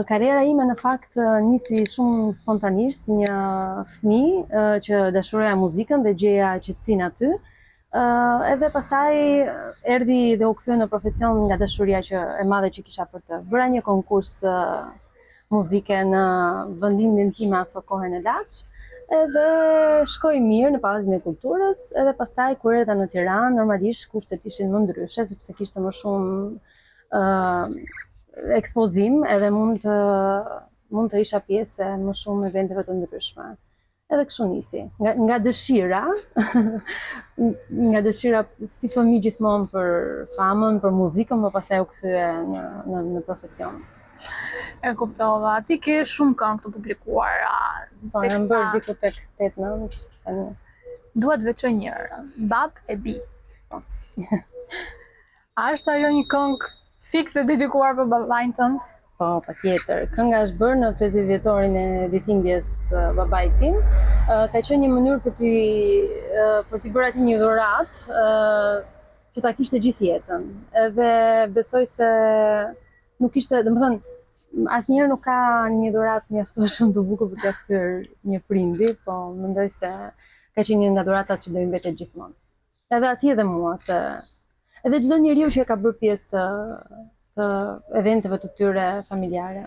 Karriera ime në fakt nisi shumë spontanisht si një fëmijë që dashuroja muzikën dhe gjeja qetësinë aty. Edhe pastaj erdhi dhe u kthye në profesion nga dashuria që e madhe që kisha për të. Bëra një konkurs muzike në vendin tim aso kohën e Laç. Edhe shkoi mirë në Pallazin e Kulturës, edhe pastaj kur erdha në Tiranë, normalisht kushtet ishin më ndryshe sepse kishte më shumë ekspozim edhe mund të isha pjesë e më shumë eventeve të ndryshme. Edhe kështu nisi. Nga dëshira, nga dëshira si fëmijë gjithmonë për famën, për muzikën, më pastaj u kthye në profesion. E kuptova. Ti ke shumë këngë të publikuara. Po, jam bërë diku tek 8-9 tani. Dua të veçoj njërën, Bab e Bi. Po. A është ajo një këngë fikse dedikuar për babain tënd? Po, patjetër. Kënga është bërë në 50 vjetorin e ditëlindjes babait tim. Ka qenë një mënyrë për t'i bërë atij një dhuratë që ta kishte gjithë jetën. Edhe besoj se nuk ishte, domethënë, asnjëherë nuk ka një dhuratë mjaftueshëm të bukur për t'ia kthyer një prindi, po mendoj se ka qenë një nga dhuratat që do i mbetet gjithmonë. Edhe atij edhe mua, se edhe çdo njeriu që e ka bërë pjesë të eventeve të tyre familjare.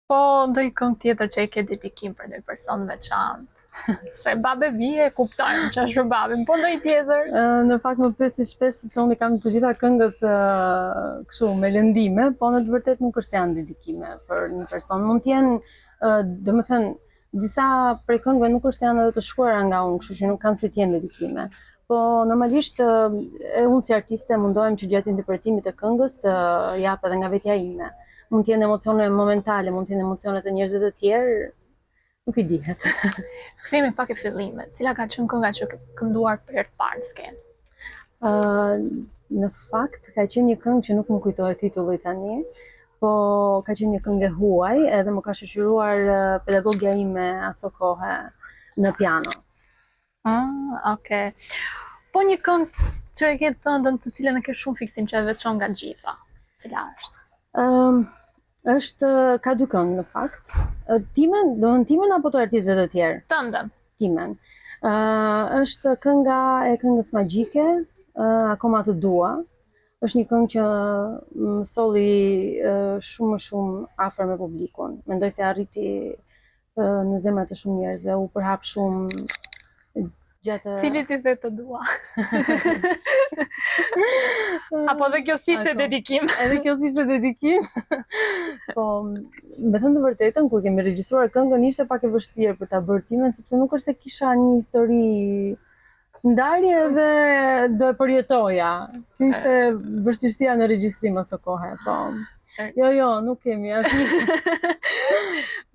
Po, ndonjë këngë tjetër që e ke dedikim për ndonjë person veçantë? Se Bab e Bi e kuptojmë që është për babin, po ndonjë tjetër? Në fakt më pyesi shpesh sepse unë kam të gjitha këngët kështu me lëndime, po në të vërtetë nuk është se janë dedikime për një person. Mund të jenë, domethënë, disa prej këngëve nuk është se janë edhe të shkruara nga unë, kështu që nuk kanë si të jenë dedikime. Po normalisht unë si artiste mundohem që gjatë interpretimit të këngës të jap edhe nga vetja ime. Mund të jenë emocione momentale, mund të jenë emocione të njerëzve të tjerë, nuk i dihet. Kthehemi pak e fillimet. Cila ka qenë kënga që ke kënduar për herë të parë në skenë? Në fakt ka qenë një këngë që nuk më kujtohet titulli tani, po ka qenë një këngë e huaj edhe më ka shoqëruar pedagogja ime aso kohë në piano. Okay. Po një këngë që e ke tëndën të cilën e ke shumë fiksim që e veçon nga gjitha. Cila është? Ka dy këngë në fakt. Timen apo të artistëve të tjerë? Tëndën. Timen. Është kënga e këngës magjike, Akoma të dua. Është një këngë që më solli shumë afër me publikun. Mendoj se arriti në zemrat e shumë njerëzve, u përhap shumë gjatë. Cili ti the të dua? Apo dhe kjo s'ishte dedikim? Edhe kjo s'ishte dedikim. Po, me thënë të vërtetën, kur kemi regjistruar këngën ishte pak e vështirë për ta bërë timen, sepse nuk është se kisha një histori ndarje dhe do e përjetoja. Kjo ishte vështirësia në regjistrim aso kohë, po. Jo, nuk kemi asnjë.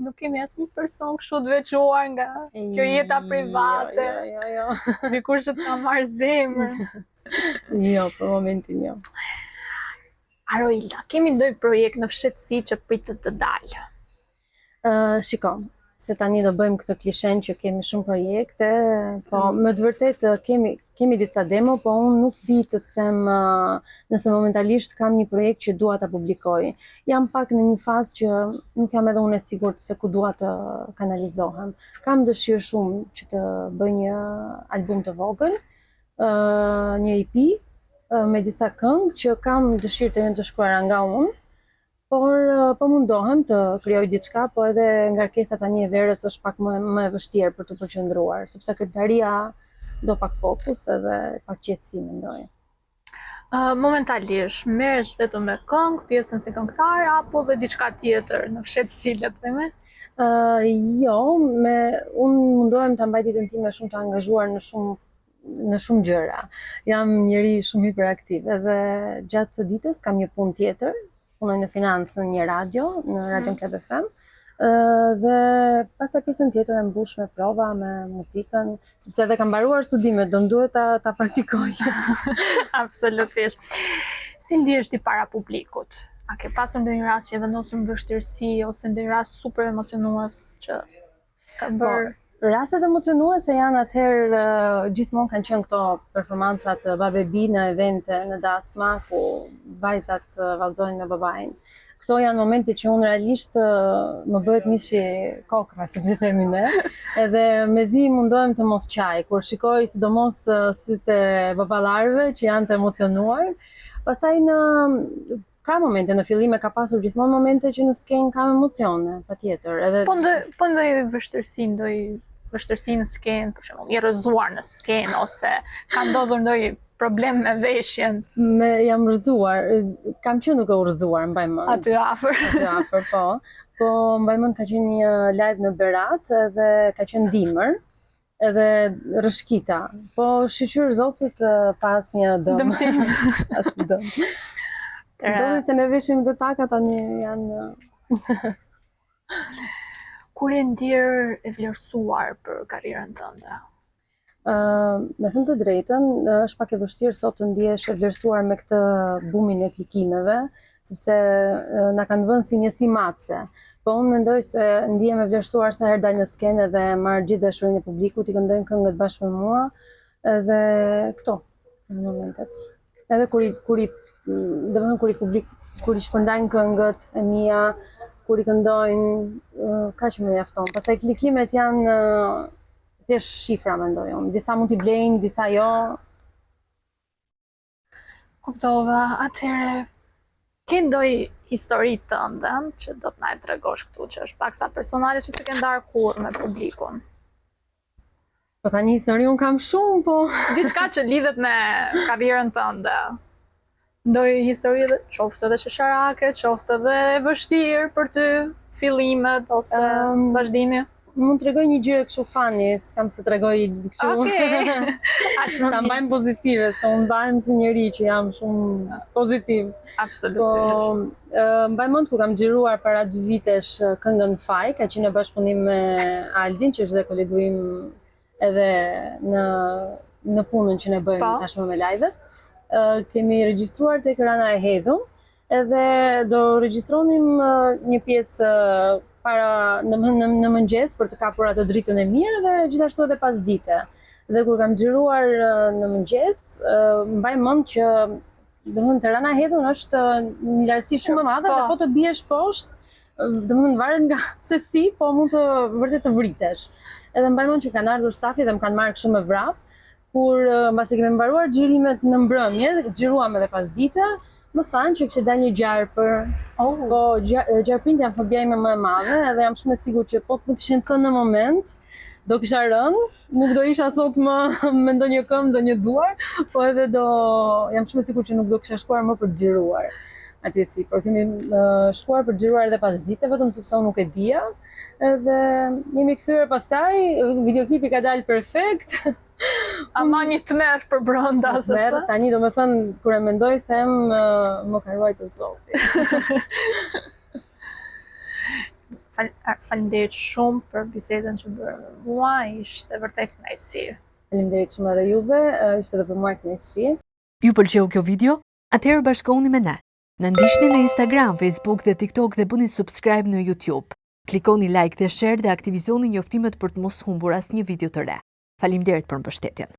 Nuk kemi asnjë person kështu të veçuar nga kjo jeta private. Jo. Dikush që të ka marrë zemër. Jo, për momentin jo. Aroilda, kemi ndonjë projekt në fshehtësi që pritet të dalë? Shiko, se tani do bëjmë këtë klishen që kemi shumë projekte, po me të vërtetë kemi disa demo, po unë nuk di të them nëse momentalisht kam një projekt që dua ta publikoj. Jam pak në një fazë që nuk jam edhe unë e sigurt se ku dua të kanalizohem. Kam dëshirë shumë që të bëj një album të vogël, një EP me disa këngë që kam dëshirë të jenë të shkruara nga unë. Por po mundohem të krijoj diçka, po edhe ngarkesa tani e verës është pak më e vështirë për të përqendruar, sepse këngëtaria do pak fokus edhe pak qetësi mendoj. Momentalisht merresh vetëm me këngë, pjesën si këngëtar apo dhe diçka tjetër në fshehtësi, le të themi? Jo, unë mundohem ta mbaj ditën time shumë të angazhuar në shumë gjëra. Jam njeri shumë hiperaktiv, edhe gjatë ditës kam një punë tjetër. Punoj në financë në një radio, në Radio Club FM, dhe pastaj pjesën tjetër e mbush me prova, me muzikën, sepse edhe kam mbaruar studimet, do më duhet ta praktikoj. Absolutisht. Si ndihesh ti para publikut? A ke pasur ndonjë rast që e vendosur në vështirësi ose ndonjë rast super emocionues që ka bërë? Rastet emocionuese janë atëherë gjithmonë kanë qenë këto performancat Bab e Bi në evente në Dasma ku vajzat vallëzojnë me babain. këto janë momente që unë realisht më bëhet mishi kokra, si që themi ne, edhe mezi mundohem të mos qaj, kur shikoj sidomos sytë e baballarëve që janë të emocionuar. Pastaj ka momente në fillim ka pasur gjithmonë momente që në skenë kam emocione, patjetër. Edhe Po ndoj vështirësi në skenë, për shembull, je rrëzuar në skenë ose ka ndodhur ndonjë problem me veshjen. Jam rrëzuar, kam qenë duke u rrëzuar, mbaj mend. Aty afër, po. Po mbaj mend ka qenë një live në Berat edhe ka qenë dimër, edhe rrëshqita. Po shqyr zotit pa asnjë dëm. Dëmtim. Asnjë dëm. Ndodhin se ne veshim dhe taka tani janë. Kur je ndier e vlerësuar për karrierën tënde? Me thënë të drejtën, është pak e vështirë sot të ndihesh e vlerësuar me këtë bumin e klikimeve, sepse na kanë vënë si njësi matse. Po unë mendoj se ndihem e vlerësuar sa herë dal në skenë dhe marr gjithë dashurinë e publikut, i këndojnë këngët bashkë me mua, edhe këto në momentet. Edhe kur i shpërndajnë këngët e mia, kur i këndojnë, kaq më mjafton. Pastaj klikimet janë thjesht shifra, mendoj unë. Disa mund t'i blejnë, disa jo. Kuptova, atëherë ke ndonjë histori tënde që do të na e tregosh këtu, që është paksa personale që s'e ke ndarë kurrë me publikun? Po tani histori unë kam shumë, po. Diçka që lidhet me karrierën tënde. Ndonjë histori qoftë edhe shoqërake, qoftë edhe e vështirë për ty, fillimet ose vazhdimi? Mund të tregoj një gjë kështu fani, s'kam se tregoj kështu. Okej. Ta mbajmë pozitive, s'ka unë mbajmë si njeri që jam shumë pozitiv. Absolutisht. Po, mbaj mend kur kam xhiruar para 2 vitesh këngën Faj, ka qenë në bashkëpunim me Aldin, që është dhe kolegu im edhe në punën që ne bëjmë tashmë me live-et. Kemi regjistruar tek Rana e Hedhun, edhe do regjistronim një pjesë në mëngjes për të kapur atë dritën e mirë dhe gjithashtu edhe pas dite. Dhe kur kam xhiruar në mëngjes, mbaj mend që te Rana e Hedhun është një lartësi shumë e madhe dhe po të biesh poshtë, domethënë varet nga se si, po mund të vërtet të vritesh. Edhe mbaj mend që kanë ardhur stafi dhe më kanë marrë kështu me vrap, kur mbasi kemi mbaruar xhirimet në mbrëmje, xhiruam edhe pas dite, më thanë që kishte dalë një gjarpër. Po gjarprinjt janë fobia ime më e madhe, edhe jam shumë e sigurt që po të më kishin thënë në moment, do kisha rënë, nuk do isha sot më me ndonjë këmbë, ndonjë duar, po edhe jam shumë e sigurt që nuk do kisha shkuar më për të xhiruar. Atje si, por kemi shkuar për të xhiruar edhe pas dite, vetëm sepse unë nuk e dija, edhe jemi kthyer pastaj, videoklipi ka dalë perfekt. Ama një tmerr për brenda, sepse tani domethënë kur e mendoj them më ka ruajtur Zoti. Faleminderit shumë për bisedën që bërë me mua, ishte vërtet kënaqësi. Faleminderit shumë edhe juve, ishte edhe për mua kënaqësi. Ju pëlqeu kjo video? Atëherë bashkohuni me ne. Na ndiqni në Instagram, Facebook dhe TikTok dhe bëni subscribe në YouTube. Klikoni like dhe share dhe aktivizoni njoftimet për të mos humbur asnjë video të re. Faleminderit për mbështetjen.